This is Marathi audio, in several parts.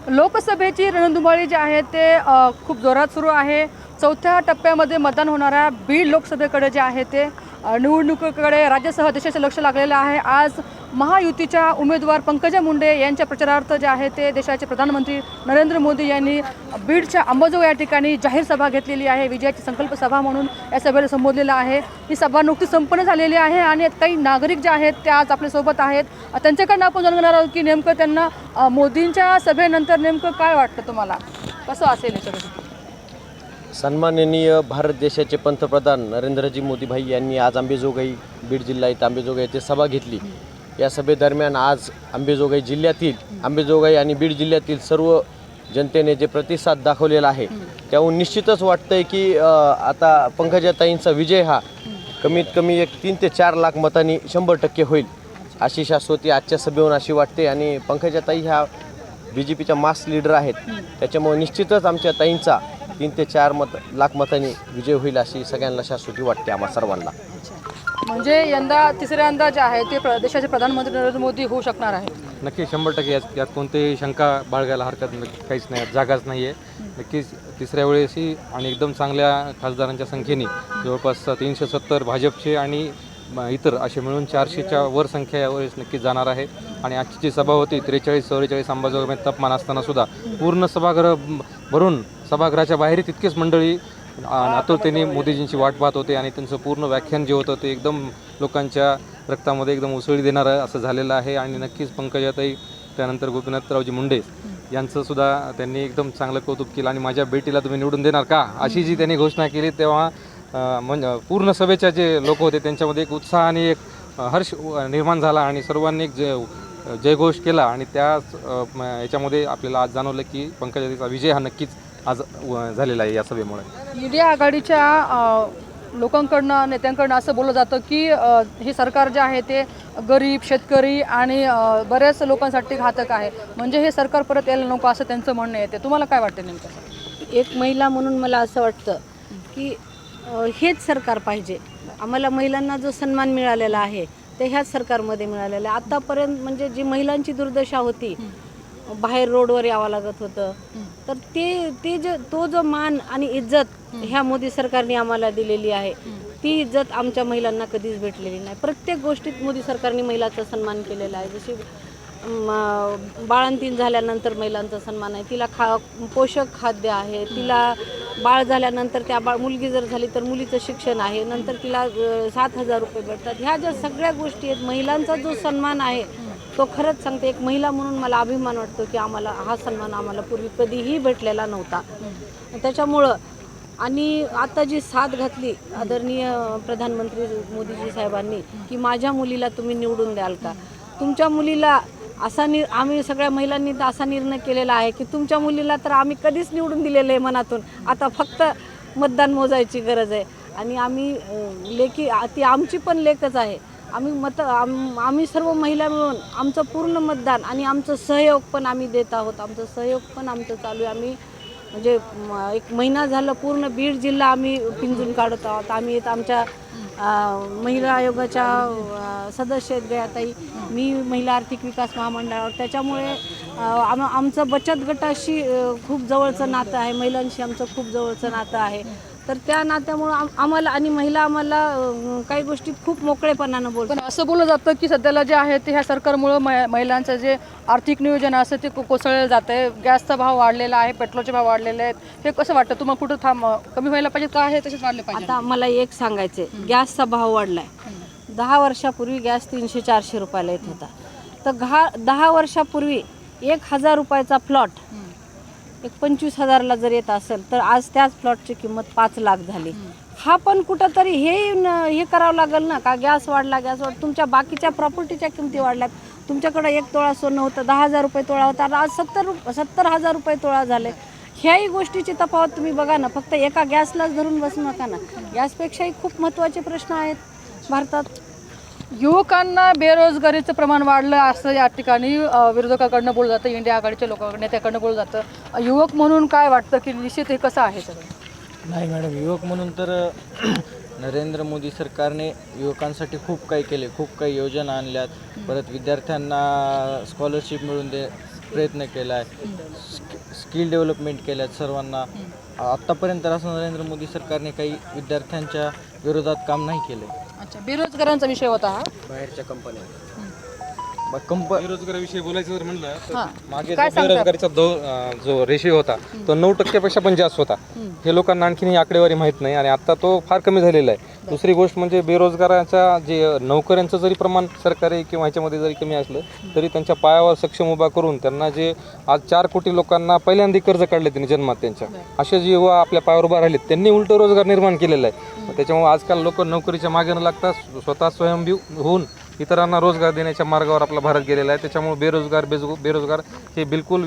लोकसभेची रणधुमाळी जी आहे ते खूप जोरात सुरू आहे। चौथ्या टप्प्यामध्ये मतदान होणाऱ्या बीड लोकसभेकडे जे आहे ते निवडणुकीकडे राज्यासह देशाचे लक्ष लागलेले आहे। आज महायुतीच्या उमेदवार पंकजा मुंडे यांच्या प्रचारार्थ जे आहे ते देशाचे प्रधानमंत्री नरेंद्र मोदी यांनी बीडच्या अंबाजोगाई या ठिकाणी जाहीर सभा घेतलेली आहे। विजयाची संकल्प सभा म्हणून या सभेला संबोधलेलं आहे। ही सभा नुकतीच संपन्न झालेली आहे आणि काही नागरिक जे आहेत ते आज आपल्यासोबत आहेत। त्यांच्याकडनं आपण जाणून घेणार आहोत की नेमकं त्यांना मोदींच्या सभेनंतर नेमकं काय वाटतं, तुम्हाला कसं असेल हे सगळं? सन्माननीय भारत देशाचे पंतप्रधान नरेंद्रजी मोदी भाई यांनी आज अंबाजोगाई बीड जिल्हा येथे अंबाजोगाई येथे सभा घेतली। या सभेदरम्यान आज अंबाजोगाई आणि बीड जिल्ह्यातील सर्व जनतेने जे प्रतिसाद दाखवलेला आहे त्याहून निश्चितच वाटतंय की आता पंकजाताईंचा विजय हा कमीत कमी 3 ते 4 लाख मतांनी 100% होईल अशी शाश्वती आजच्या सभेहून अशी वाटते। आणि पंकजाताई ह्या BJPच्या मास लीडर आहेत, त्याच्यामुळे निश्चितच आमच्या ताईंचा 3 ते 4 लाख मतांनी विजय होईल अशी सगळ्यांना शाश्वती वाटते आम्हा सर्वांना। म्हणजे यंदा तिसऱ्यांदा जे आहे ते देशाचे प्रधानमंत्री नरेंद्र मोदी होऊ शकणार आहे? नक्की 100% यात कोणतेही शंका बाळगायला हरकत काहीच नाही, जागाच नाही आहे। नक्कीच तिसऱ्या वेळेसही आणि एकदम चांगल्या खासदारांच्या संख्येने जवळपास 370 भाजपचे आणि इतर असे मिळून 400च्या वर संख्या यावेळेस नक्कीच जाणार आहे। आणि आजची जी सभा होती 43-44 अंबाजोगाईमध्ये तापमान असताना सुद्धा पूर्ण सभागृह भरून सभागृहाच्या बाहेर तितकेच मंडळी आतुरतेने मोदीजींची वाट पाहत होते आणि त्यांचं पूर्ण व्याख्यान जे होतं ते एकदम लोकांच्या रक्तामध्ये एकदम उसळी देणारं असं झालेलं आहे। आणि नक्कीच पंकजाताई त्यानंतर गोपीनाथरावजी मुंडे यांचं सुद्धा त्यांनी एकदम चांगलं कौतुक केलं आणि माझ्या बेटीला तुम्ही निवडून देणार का अशी जी त्यांनी घोषणा केली तेव्हा म्हणजे पूर्ण सभेचे जे लोक होते त्यांच्यामध्ये एक उत्साह आणि एक हर्ष निर्माण झाला आणि सर्वांनी एक जयघोष केला। आणि त्याच याच्यामध्ये आपल्याला आज जाणवलं की पंकजाताईचा विजय हा नक्कीच आज झालेला आहे या सभेमुळे। इंडिया आघाडीच्या लोकांकडनं नेत्यांकडनं असं बोललं जातं की हे सरकार जे आहे ते गरीब शेतकरी आणि बऱ्याच लोकांसाठी घातक आहे, म्हणजे हे सरकार परत यायला नको असं त्यांचं म्हणणं येते। तुम्हाला काय वाटतं नेमकं? एक महिला म्हणून मला असं वाटतं की हेच सरकार पाहिजे। आम्हाला महिलांना जो सन्मान मिळालेला आहे ते ह्याच सरकारमध्ये मिळालेला आहे। आतापर्यंत म्हणजे जी महिलांची दुर्दशा होती, बाहेर रोडवर यावं लागत होतं, तर तो जो मान आणि इज्जत ह्या मोदी सरकारने आम्हाला दिलेली आहे ती इज्जत आमच्या महिलांना कधीच भेटलेली नाही। प्रत्येक गोष्टीत मोदी सरकारने महिलाचा सन्मान केलेला आहे। जशी बाळंतीण झाल्यानंतर महिलांचा सन्मान आहे, तिला पोषक खाद्य आहे, तिला बाळ झाल्यानंतर मुलगी जर झाली तर मुलीचं शिक्षण आहे, नंतर तिला 7,000 रुपये भेटतात। ह्या ज्या सगळ्या गोष्टी आहेत, महिलांचा जो सन्मान आहे तो खरंच सांगते एक महिला म्हणून मला अभिमान वाटतो की हा सन्मान आम्हाला पूर्वी कधीही भेटलेला नव्हता। त्याच्यामुळं आणि आता जी साथ घातली आदरणीय प्रधानमंत्री मोदीजी साहेबांनी की माझ्या मुलीला तुम्ही निवडून द्याल का, तुमच्या मुलीला आम्ही सगळ्या महिलांनी तर असा निर्णय केलेला आहे की तुमच्या मुलीला तर आम्ही कधीच निवडून दिलेलं आहे मनातून, आता फक्त मतदान मोजायची गरज आहे। आणि आम्ही ती आमची पण लेकच आहे। आम्ही सर्व महिला मिळून आमचं पूर्ण मतदान आणि आमचं सहयोग पण आम्ही देत आहोत, आमचं सहयोग पण आमचं चालू आहे। आम्ही म्हणजे 1 महिना झालं पूर्ण बीड जिल्हा आम्ही पिंजून काढत आहोत। आम्ही आमच्या महिला आयोगाच्या सदस्य आहेत गयाताई, मी महिला आर्थिक विकास महामंडळावर, त्याच्यामुळे आमचं बचत गटाशी खूप जवळचं नातं आहे, महिलांशी आमचं खूप जवळचं नातं आहे। तर त्या नात्यामुळं आम्हाला आणि आम्हाला काही गोष्टीत खूप मोकळेपणानं बोलतात। पण असं बोललं जातं की सध्याला जे आहे ते ह्या सरकारमुळं महिलांचं जे आर्थिक नियोजन असतं ते कोसळलं जातं आहे। गॅसचा भाव वाढलेला आहे, पेट्रोलचे भाव वाढलेले आहेत, हे कसं वाटतं तुम्हाला? कुठं कमी व्हायला पाहिजे का हे तसेच वाढले पाहिजे? आता मला एक सांगायचं आहे, गॅसचा भाव वाढला आहे। 10 वर्षापूर्वी गॅस 300-400 रुपयाला येत होता, तर 10 वर्षापूर्वी 1,000 रुपयाचा प्लॉट 25,000ला जर येत असेल तर आज त्याच प्लॉटची किंमत 5 लाख झाली। हा पण कुठंतरी हे करावं लागेल ना, का गॅस वाढला, तुमच्या बाकीच्या प्रॉपर्टीच्या किमती वाढल्यात। तुमच्याकडे 1 तोळा सोनं होतं 10,000 रुपये तोळा होता, आज 70,000 रुपये तोळा झाले। ह्याही गोष्टीची तफावत तुम्ही बघा ना, फक्त एका गॅसलाच धरून बसू नका ना, गॅसपेक्षाही खूप महत्त्वाचे प्रश्न आहेत भारतात। युवकांना बेरोजगारीचं प्रमाण वाढलं असं या ठिकाणी विरोधकाकडनं बोललं जातं, इंडिया आघाडीच्या नेत्याकडनं बोललं जातं। युवक म्हणून काय वाटतं की निश्चित हे कसं आहे सगळं? नाही मॅडम, युवक म्हणून तर नरेंद्र मोदी सरकारने युवकांसाठी खूप काही केले, खूप काही योजना आणल्यात. परत विद्यार्थ्यांना स्कॉलरशिप मिळवून प्रयत्न केला आहे. स्किल डेव्हलपमेंट केल्यात सर्वांना. आत्तापर्यंत असं नरेंद्र मोदी सरकारने काही विद्यार्थ्यांच्या विरोधात काम नाही केलं. अच्छा, बेरोजगारांचा विषय होता हा. बाहेरच्या कंपन्या बेरोजगाराविषयी बोलायचं जर म्हणलं तर हां. मागे काय जो सांगता? बेरोजगारीचा जो रेशिओ होता तो 9% पण जास्त होता. हे लोकांना आणखीन ही आकडेवारी माहीत नाही आणि आता तो फार कमी झालेला आहे. दुसरी गोष्ट म्हणजे बेरोजगाराच्या जे नोकऱ्यांचं जरी प्रमाण सरकारी किंवा ह्याच्यामध्ये जरी कमी असलं तरी त्यांच्या पायावर सक्षम उभा करून त्यांना जे आज 4 कोटी लोकांना पहिल्यांदा कर्ज काढले त्यांनी जन्मात त्यांच्या, असे जे युवा आपल्या पायावर उभा राहिलेत त्यांनी उलट रोजगार निर्माण केलेला आहे. त्याच्यामुळे आजकाल लोक नोकरीच्या मागे न लागता स्वतः स्वयंभू होऊन इतरांना रोजगार देण्याच्या मार्गावर आपला भारत गेलेला आहे. त्याच्यामुळे बेरोजगार हे बिलकुल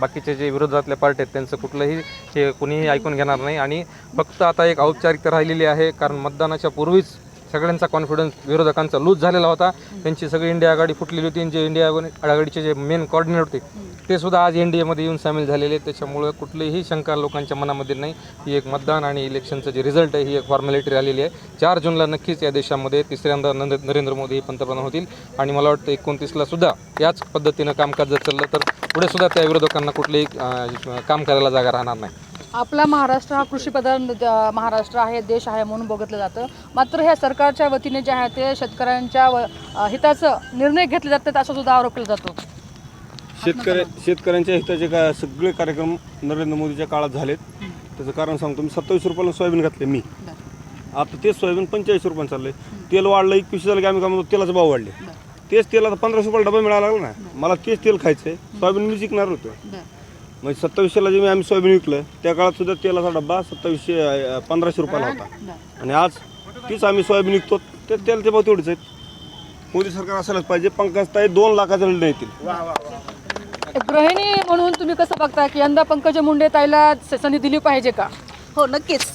बाकीचे जे विरोधातल्या पार्टी आहेत त्यांचं कुठलंही हे कुणीही ऐकून घेणार नाही. आणि फक्त आता एक औपचारिकता राहिलेली आहे, कारण मतदानाच्या पूर्वीच सगळ्यांचा कॉन्फिडन्स विरोधकांचा लूज झालेला होता. त्यांची सगळी इंडिया आघाडी फुटलेली होती आणि जे इंडिया आघाडीचे जे मेन कोऑर्डिनेटर होते ते सुद्धा आज एनडीएमध्ये येऊन सामील झालेले आहेत. त्याच्यामुळे कुठलीही शंका लोकांच्या मनामध्ये नाही. ही एक मतदान आणि इलेक्शनचं जे रिझल्ट आहे ही एक फॉर्मॅलिटी राहिलेली आहे. 4 जूनला नक्कीच या देशामध्ये तिसऱ्यांदा नरेंद्र मोदी हे पंतप्रधान होतील आणि मला वाटतं 29ला सुद्धा याच पद्धतीनं कामकाज जर चाललं तर पुढे सुद्धा त्या विरोधकांना कुठलेही काम करायला जागा राहणार नाही. आपला महाराष्ट्र हा कृषीप्रधान महाराष्ट्र आहे, देश आहे म्हणून बघितलं जातं. मात्र ह्या सरकारच्या वतीने जे आहे ते शेतकऱ्यांच्या हिताचं निर्णय घेतले जातात असा सुद्धा आरोप केला जातो. शेतकऱ्यांच्या हिताचे सगळे कार्यक्रम नरेंद्र मोदीच्या काळात झालेत. त्याचं कारण सांगतो मी. 27 रुपयाला सोयाबीन घातले मी. आता तेच सोयाबीन 45 रुपयानं चाललंय. तेल वाढलं 21 झालं की आम्ही काय म्हणतो तेलाचे भाव वाढले. तेच तेल आता 1500 रुपयाला डबा मिळायला लागला ना. मला तेच तेल खायचं आहे. सोयाबीन मी विकणार होतो. म्हणजे 2700ला जे आम्ही सोयाबीन विकलं त्या काळात सुद्धा तेलाचा डब्बा 1500 रुपयाला होता. आणि आज तीच आम्ही सोयाबीन विकतो ते तेलाचे भाव तेवढेच आहेत. मोदी सरकार असायलाच पाहिजे. पंकजताई 2 लाखाचा निर्णय येतील. एक गृहिणी म्हणून तुम्ही कसं बघता की यंदा पंकजा मुंडे ताईला संधी दिली पाहिजे का? हो, नक्कीच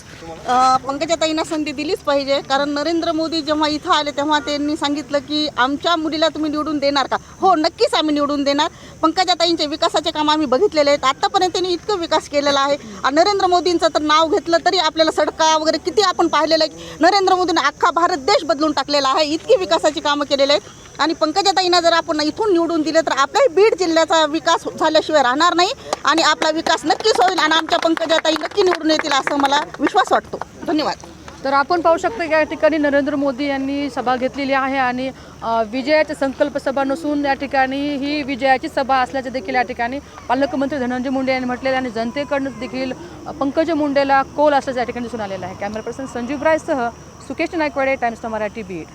पंकजाताईंना संधी दिलीच पाहिजे. कारण नरेंद्र मोदी जेव्हा इथं आले तेव्हा त्यांनी सांगितलं की आमच्या मुलीला तुम्ही निवडून देणार का? हो, नक्कीच आम्ही निवडून देणार. पंकजाताईंचे विकासाचे काम आम्ही बघितलेले आहेत. आत्तापर्यंत त्यांनी इतकं विकास केलेला आहे. नरेंद्र मोदींचं तर नाव घेतलं तरी आपल्याला सडका वगैरे किती आपण पाहिलेलं आहे. नरेंद्र मोदींनी अख्खा भारत देश बदलून टाकलेला आहे. इतकी विकासाची कामं केलेली आहेत. आणि पंकजाताईंना जर आपण इथून निवडून दिले तर आपल्याही बीड जिल्ह्याचा विकास झाल्याशिवाय राहणार नाही आणि आपला विकास नक्कीच होईल आणि आमच्या पंकजाताई नक्की निवडून येतील असं मला विश्वास वाटतो. धन्यवाद. तर आपण पाहू शकतो की या ठिकाणी नरेंद्र मोदी यांनी सभा घेतलेली आहे आणि विजयाची संकल्प सभा नसून या ठिकाणी ही विजयाची सभा असल्याचे देखील या ठिकाणी पालकमंत्री धनंजय मुंडे यांनी म्हटलेले आणि जनतेकडून देखील पंकजा मुंडेला कोल असल्याचं या ठिकाणी दिसून आलेलं आहे. कॅमेरा पर्सन संजीव रायसह सुकेश नायकवाडे, टाइम्स मराठी, बीड.